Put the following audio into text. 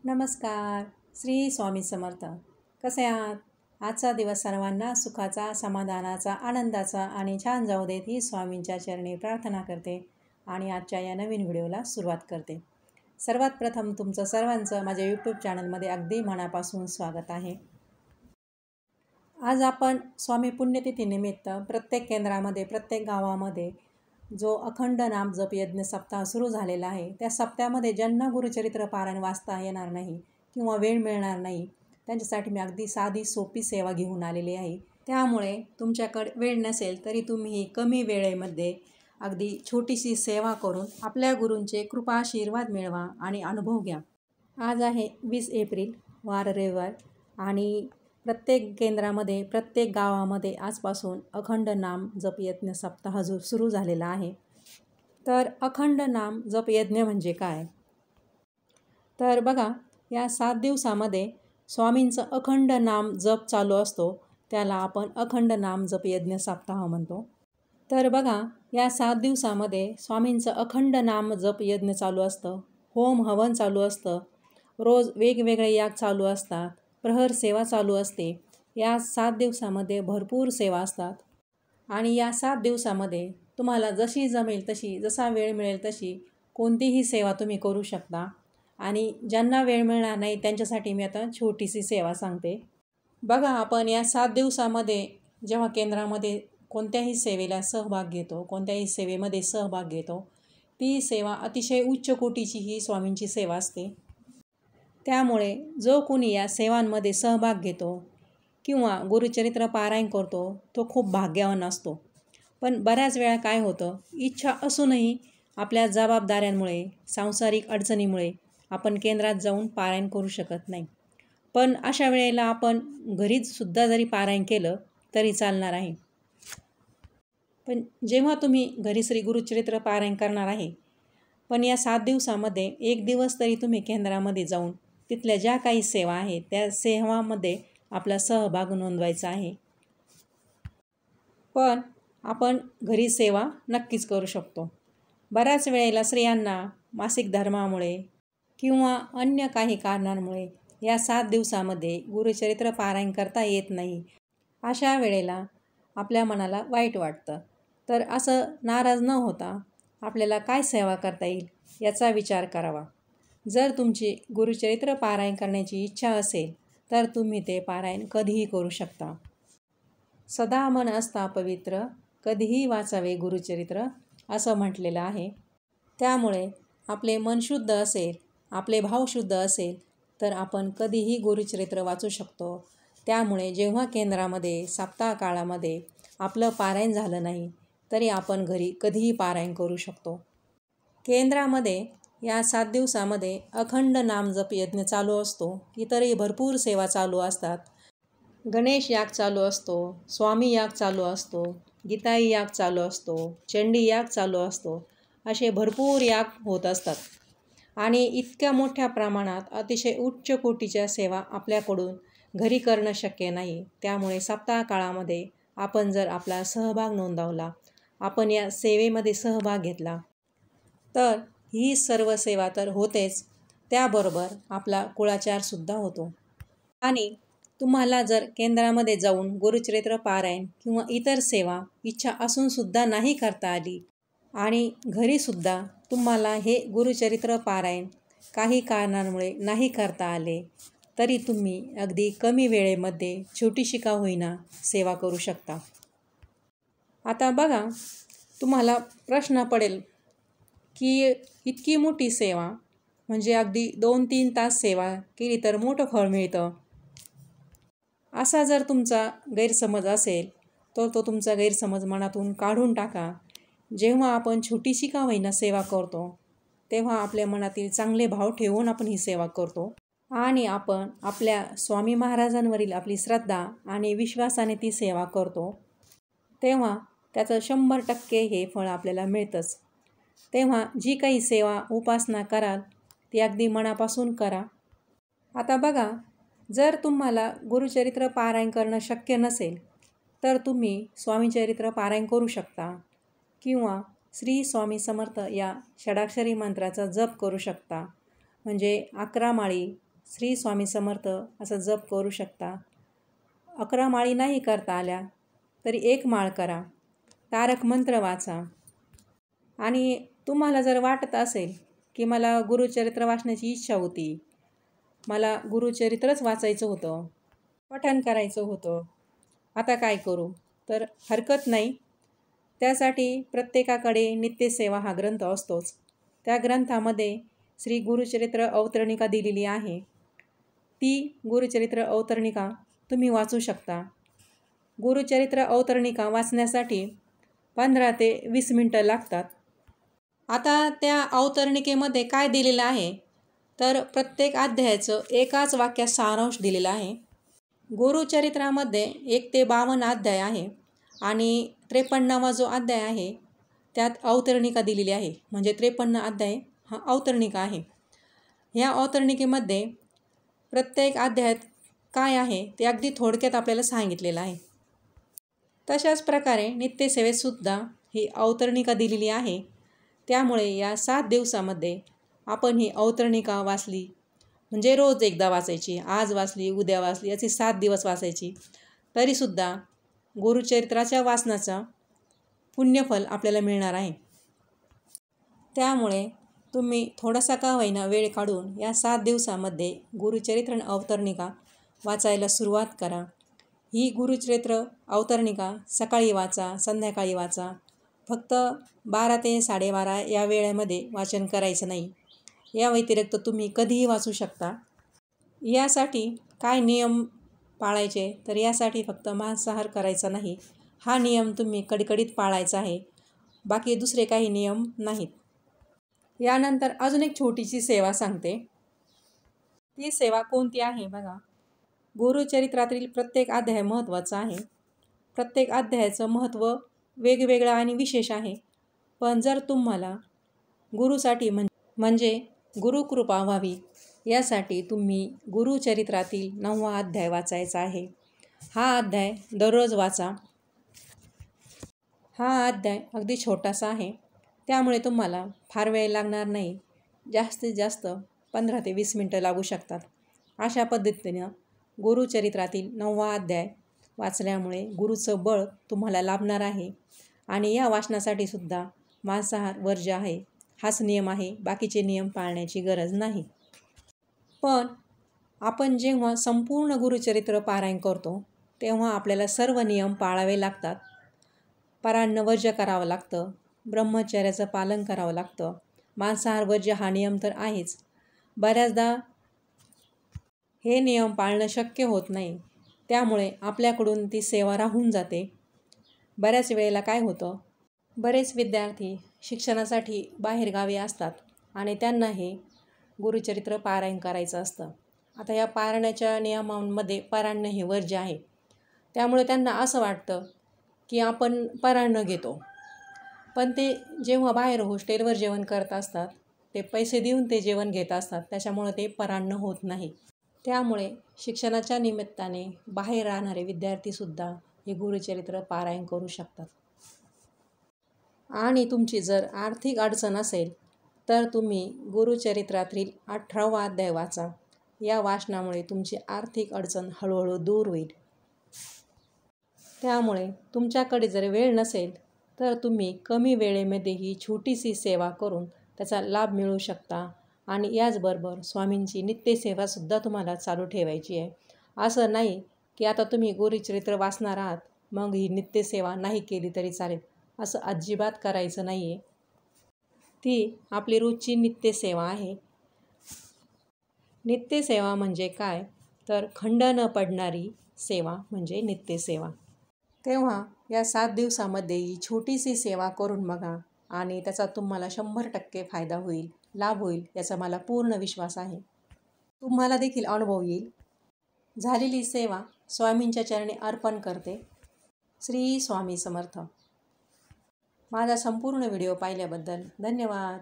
नमस्कार. श्री स्वामी समर्थ. कसे आहात? आजचा दिवस सर्वांना सुखाचा, समाधानाचा, आनंदाचा आणि छान जाऊ देत ही स्वामींच्या चरणी प्रार्थना करते आणि आजच्या या नवीन व्हिडिओला सुरुवात करते. सर्वात प्रथम तुमचं सर्वांचं माझ्या यूट्यूब चॅनलमध्ये अगदी मनापासून स्वागत आहे. आज आपण स्वामी पुण्यतिथीनिमित्त प्रत्येक केंद्रामध्ये, प्रत्येक गावामध्ये जो अखंड नाम जप यज्ञ सप्ताह सुरू झालेला आहे, त्या सप्त्यामध्ये ज्यांना गुरुचरित्र पारायण वाचता येणार नाही किंवा वेळ मिळणार नाही, त्यांच्यासाठी मी अगदी साधी सोपी सेवा घेऊन आलेली आहे. त्यामुळे तुमच्याकडे वेळ नसेल तरी तुम्ही कमी वेळेमध्ये अगदी छोटीशी सेवा करून आपल्या गुरूंचे कृपा आशीर्वाद मिळवा आणि अनुभव घ्या. आज आहे 20 एप्रिल, वार रविवार आणि प्रत्येक केंद्रामध्ये, प्रत्येक गावामध्ये आजपासून अखंड नाम जप यज्ञ सप्ताह जो सुरू झालेला आहे. तर अखंड नाम जप यज्ञ म्हणजे काय? तर बघा, या 7 दिवसामध्ये स्वामींचं अखंड नाम जप चालू असतो, त्याला आपण अखंड नाम जप यज्ञ सप्ताह म्हणतो. तर बघा, या 7 दिवसामध्ये स्वामींचं अखंड नाम जप यज्ञ चालू असतं, होम हवन चालू असतं, रोज वेगवेगळे याग चालू असतात, प्रहर सेवा चालू असते. या 7 दिवसामध्ये भरपूर सेवा असतात आणि या 7 दिवसामध्ये तुम्हाला जशी जमेल तशी, जसा वेळ मिळेल तशी कोणतीही सेवा तुम्ही करू शकता. आणि ज्यांना वेळ मिळणार नाही त्यांच्यासाठी मी आता छोटीशी सेवा सांगते. बघा, आपण या 7 दिवसामध्ये जेव्हा केंद्रामध्ये कोणत्याही सेवेला सहभाग घेतो, कोणत्याही सेवेमध्ये सहभाग घेतो, ती सेवा अतिशय उच्च कोटीची ही स्वामींची सेवा असते. त्यामुळे जो कोणी या सेवांमध्ये सहभाग घेतो किंवा गुरुचरित्र पारायण करतो, तो खूप भाग्यवान असतो. पण बऱ्याच वेळा काय होतं, इच्छा असूनही आपल्या जबाबदाऱ्यांमुळे, सांसारिक अडचणीमुळे आपण केंद्रात जाऊन पारायण करू शकत नाही. पण अशा वेळेला आपण घरीसुद्धा जरी पारायण केलं तरी चालणार आहे. पण जेव्हा तुम्ही घरी श्री गुरुचरित्र पारायण करणार आहे, पण या 7 दिवसामध्ये 1 दिवस तरी तुम्ही केंद्रामध्ये जाऊन तिथल्या ज्या काही सेवा आहेत त्या सेवामध्ये आपला सहभाग नोंदवायचा आहे. पण आपण घरी सेवा नक्कीच करू शकतो. बऱ्याच वेळेला स्त्रियांना मासिक धर्मामुळे किंवा अन्य काही कारणांमुळे या 7 दिवसामध्ये गुरुचरित्र पारायण करता येत नाही. अशा वेळेला आपल्या मनाला वाईट वाटतं. तर असं नाराज न होता आपल्याला काय सेवा करता येईल याचा विचार करावा. जर तुमची गुरुचरित्र पारायण करण्याची इच्छा असेल तर तुम्ही ते पारायण कधीही करू शकता. सदा मन असता पवित्र, कधीही वाचावे गुरुचरित्र असं म्हटलेलं आहे. त्यामुळे आपले मन शुद्ध असेल, आपले भाव शुद्ध असेल तर आपण कधीही गुरुचरित्र वाचू शकतो. त्यामुळे जेव्हा केंद्रामध्ये सप्ताह काळामध्ये आपलं पारायण झालं नाही तरी आपण घरी कधीही पारायण करू शकतो. केंद्रामध्ये या 7 दिवसामध्ये अखंड नाम जप यज्ञ चालू असतो. इतरही भरपूर सेवा चालू असतात. गणेश याग चालू असतो, स्वामी याग चालू असतो, गीताई याग चालू असतो, चंडी याग चालू असतो. असे भरपूर याग होत असतात आणि इतक्या मोठ्या प्रमाणात अतिशय उच्च कोटीच्या सेवा आपल्याकडून घरी करणं शक्य नाही. त्यामुळे सप्ताह काळामध्ये आपण जर आपला सहभाग नोंदवला, आपण या सेवेमध्ये सहभाग घेतला तर ही सर्व सेवा तर होतेच, त्याबरोबर आपला कुळाचारसुद्धा होतो. आणि तुम्हाला जर केंद्रामध्ये जाऊन गुरुचरित्र पारायण किंवा इतर सेवा इच्छा असूनसुद्धा नाही करता आली आणि घरीसुद्धा तुम्हाला हे गुरुचरित्र पारायण काही कारणांमुळे नाही करता आले तरी तुम्ही अगदी कमी वेळेमध्ये छोटीशी का होईना सेवा करू शकता. आता बघा, तुम्हाला प्रश्न पडेल की इतकी मोठी सेवा म्हणजे अगदी 2-3 तास सेवा केली तर मोठं फळ मिळतं. असा जर तुमचा गैरसमज असेल तर तो तुमचा गैरसमज मनातून काढून टाका. जेव्हा आपण छोटीशी का होईना सेवा करतो तेव्हा आपल्या मनातील चांगले भाव ठेवून आपण ही सेवा करतो आणि आपण आपल्या स्वामी महाराजांवरील आपली श्रद्धा आणि विश्वासाने ती सेवा करतो, तेव्हा त्याचं 100% हे फळ आपल्याला मिळतंच. तेव्हा जी काही सेवा उपासना कराल ती अगदी मनापासून करा. आता बघा, जर तुम्हाला गुरुचरित्र पारायण करणं शक्य नसेल तर तुम्ही स्वामीचरित्र पारायण करू शकता किंवा श्री स्वामी समर्थ या षडाक्षरी मंत्राचा जप करू शकता. म्हणजे 11 माळी श्री स्वामी समर्थ असं जप करू शकता. 11 माळी नाही करता आल्या तरी 1 माळ करा. तारक मंत्र वाचा. आणि तुम्हाला जर वाटत असेल की मला गुरुचरित्र वाचण्याची इच्छा होती, मला गुरुचरित्रच वाचायचं होतं, पठण करायचं होतं, आता काय करू? तर हरकत नाही. त्यासाठी प्रत्येकाकडे नित्यसेवा हा ग्रंथ असतोच. त्या ग्रंथामध्ये श्री गुरुचरित्र अवतरणिका दिलेली आहे. ती गुरुचरित्र अवतरणिका तुम्ही वाचू शकता. गुरुचरित्र अवतरणिका वाचण्यासाठी 15 ते 20 मिनटं लागतात. आता त्या अवतरणिकेमध्ये काय दिलेलं आहे, तर प्रत्येक अध्यायाचं एकाच वाक्यात सारांश दिलेला आहे. गुरुचरित्रामध्ये 1 ते 52 अध्याय आहे आणि 53वा जो अध्याय आहे त्यात अवतरणिका दिलेली आहे. म्हणजे 53 अध्याय हा अवतरणिका आहे. ह्या अवतरणिकेमध्ये प्रत्येक अध्यायात काय आहे ते अगदी थोडक्यात आपल्याला सांगितलेलं आहे. तशाच प्रकारे नित्यसेवेतसुद्धा ही अवतरणिका दिलेली आहे. त्यामुळे या 7 दिवसामध्ये आपण ही अवतरणिका वाचली, म्हणजे रोज एकदा वाचायची, आज वाचली, उद्या वाचली, अशी 7 दिवस वाचायची, तरीसुद्धा गुरुचरित्राच्या वाचनाचा पुण्यफल आपल्याला मिळणार आहे. त्यामुळे तुम्ही थोडासा का होईना वेळ काढून या 7 दिवसामध्ये गुरुचरित्र अवतरणिका वाचायला सुरुवात करा. ही गुरुचरित्र अवतरणिका सकाळी वाचा, संध्याकाळी वाचा. फक्त 12 ते 12:30 या वेळेमध्ये वाचन करायचं नाही. या व्यतिरिक्त तुम्ही कधीही वाचू शकता. यासाठी काय नियम पाळायचे, तर यासाठी फक्त मांसाहार करायचा नाही, हा नियम तुम्ही कडकडीत पाळायचा आहे. बाकी दुसरे काही नियम नाहीत. यानंतर अजून एक छोटीशी सेवा सांगते. ती सेवा कोणती आहे बघा. गुरुचरित्रातील प्रत्येक अध्याय महत्त्वाचा आहे. प्रत्येक अध्यायाचं महत्त्व वेगवेगळं आणि विशेष आहे. पण जर तुम्हाला गुरुसाठी म्हणजे गुरुकृपा व्हावी यासाठी तुम्ही गुरुचरित्रातील 9वा अध्याय वाचायचा आहे. हा अध्याय दररोज वाचा. हा अध्याय अगदी छोटासा आहे, त्यामुळे तुम्हाला फार वेळ लागणार नाही. जास्तीत जास्त 15 ते 20 मिनटं लागू शकतात. अशा पद्धतीनं गुरुचरित्रातील 9वा अध्याय वाचल्यामुळे गुरुचं बळ तुम्हाला लाभणार आहे. आणि या वाचनासाठी सुद्धा मांसाहार वर्ज्य आहे, हाच नियम आहे. बाकीचे नियम पाळण्याची गरज नाही. पण आपण जेव्हा संपूर्ण गुरुचरित्र पारायण करतो तेव्हा आपल्याला सर्व नियम पाळावे लागतात. परान्न वर्ज्य करावं लागतं, ब्रह्मचर्याचं पालन करावं लागतं, मांसाहार वर्ज्य हा नियम तर आहेच. बऱ्याचदा हे नियम पाळणं शक्य होत नाही, त्यामुळे आपल्याकडून ती सेवा राहून जाते. बऱ्याच वेळेला काय होतं, बरेच विद्यार्थी शिक्षणासाठी बाहेरगावी असतात आणि त्यांना हे गुरुचरित्र पारायण करायचं असतं. आता या पारायणाच्या नियमांमध्ये परान्न हे वर्ज्य आहे. त्यामुळे त्यांना असं वाटतं की आपण परान्न घेतो, पण ते जेव्हा बाहेर हॉस्टेलवर जेवण करत असतात, ते पैसे देऊन ते जेवण घेत असतात, त्याच्यामुळे ते परान्न होत नाही. त्यामुळे शिक्षणाच्या निमित्ताने बाहेर राहणारे विद्यार्थीसुद्धा हे गुरुचरित्र पारायण करू शकतात. आणि तुमची जर आर्थिक अडचण असेल तर तुम्ही गुरुचरित्रातील 18वा अध्याय वाचा. या वाचनामुळे तुमची आर्थिक अडचण हळूहळू दूर होईल. त्यामुळे तुमच्याकडे जर वेळ नसेल तर तुम्ही कमी वेळेमध्ये ही छोटीशी सेवा करून त्याचा लाभ मिळवू शकता. आणि याचबरोबर स्वामींची नित्यसेवासुद्धा तुम्हाला चालू ठेवायची आहे. असं नाही की आता तुम्ही गुरुचरित्र वाचणार आहात मग ही नित्यसेवा नाही केली तरी चालेल, असं अजिबात करायचं नाही आहे. ती आपली रोजची नित्यसेवा आहे. नित्यसेवा म्हणजे काय, तर खंड न पडणारी सेवा म्हणजे नित्यसेवा. तेव्हा या 7 दिवसामध्ये ही छोटीशी सेवा करून बघा आणि त्याचा तुम्हाला 100% फायदा होईल, लाभ होईल, याचा मला पूर्ण विश्वास आहे. तुम्हाला देखील अनुभव येईल. झालेली सेवा स्वामींच्या चरणी अर्पण करते. श्री स्वामी समर्थ. माझा संपूर्ण व्हिडिओ पाहिल्याबद्दल धन्यवाद.